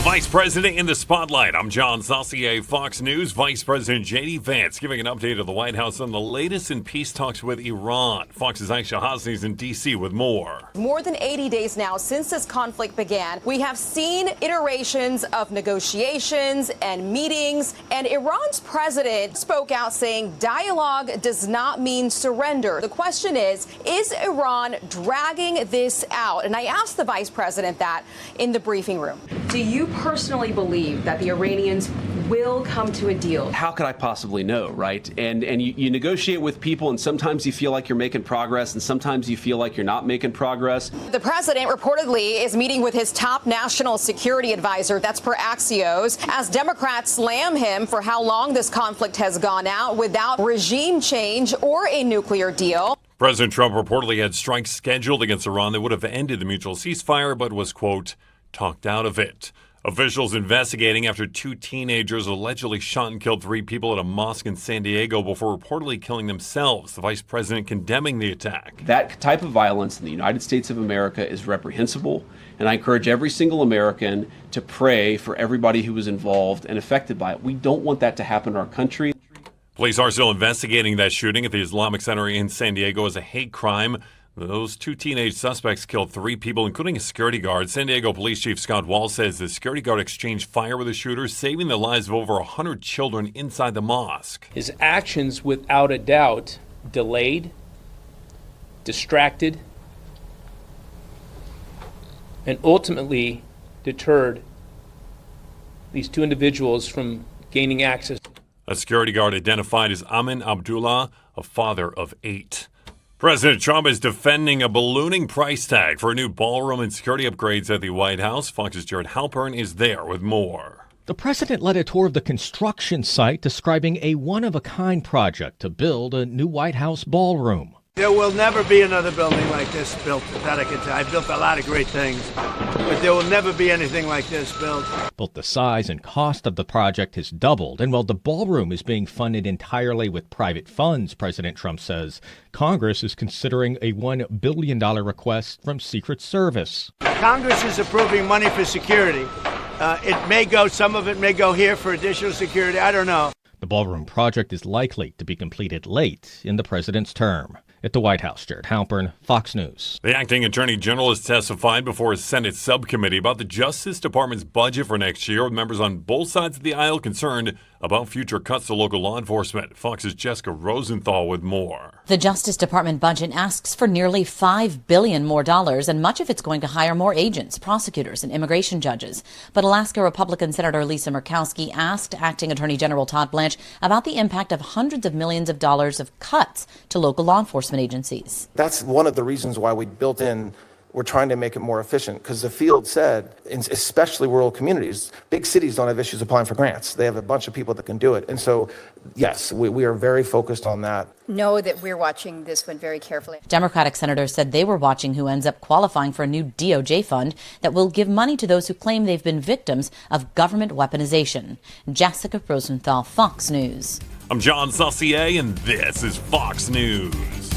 Vice President in the spotlight. I'm John Saucier, Fox News. Vice President JD Vance giving an update of the White House on the latest in peace talks with Iran. Fox's Aisha Hasni's in D.C. with more. More than 80 days now since this conflict began, we have seen iterations of negotiations and meetings, and Iran's president spoke out saying dialogue does not mean surrender. The question is Iran dragging this out? And I asked the vice president that in the briefing room. Do you personally believe that the Iranians will come to a deal? How could I possibly know, right? And you negotiate with people, and sometimes you feel like you're making progress, and sometimes you feel like you're not making progress. The president reportedly is meeting with his top national security advisor, that's per Axios, as Democrats slam him for how long this conflict has gone out without regime change or a nuclear deal. President Trump reportedly had strikes scheduled against Iran that would have ended the mutual ceasefire, but was, quote, talked out of it. Officials investigating after two teenagers allegedly shot and killed three people at a mosque in San Diego before reportedly killing themselves. The vice president condemning the attack. That type of violence in the United States of America is reprehensible, and I encourage every single American to pray for everybody who was involved and affected by it. We don't want that to happen in our country. Police are still investigating that shooting at the Islamic Center in San Diego as a hate crime. Those two teenage suspects killed three people, including a security guard. San Diego Police Chief Scott Wall says the security guard exchanged fire with the shooters, saving the lives of over 100 children inside the mosque. His actions, without a doubt, delayed, distracted, and ultimately deterred these two individuals from gaining access. A security guard identified as Amin Abdullah, a father of 8. President Trump is defending a ballooning price tag for a new ballroom and security upgrades at the White House. Fox's Jared Halpern is there with more. The president led a tour of the construction site, describing a one-of-a-kind project to build a new White House ballroom. There will never be another building like this built, that I can tell. I've built a lot of great things, but there will never be anything like this built. Both the size and cost of the project has doubled, and while the ballroom is being funded entirely with private funds, President Trump says Congress is considering a $1 billion request from Secret Service. Congress is approving money for security. Some of it may go here for additional security. I don't know. The ballroom project is likely to be completed late in the president's term. At the White House, Jared Halpern, Fox News. The acting attorney general has testified before a Senate subcommittee about the Justice Department's budget for next year, with members on both sides of the aisle concerned about future cuts to local law enforcement. Fox's Jessica Rosenthal with more. The Justice Department budget asks for nearly $5 billion more dollars, and much of it's going to hire more agents, prosecutors, and immigration judges. But Alaska Republican Senator Lisa Murkowski asked Acting Attorney General Todd Blanche about the impact of hundreds of millions of dollars of cuts to local law enforcement agencies. That's one of the reasons why we built in. We're trying to make it more efficient because the field said, especially rural communities, big cities don't have issues applying for grants. They have a bunch of people that can do it. And so, yes, we are very focused on that. Know that we're watching this one very carefully. Democratic senators said they were watching who ends up qualifying for a new DOJ fund that will give money to those who claim they've been victims of government weaponization. Jessica Rosenthal, Fox News. I'm John Saucier, and this is Fox News.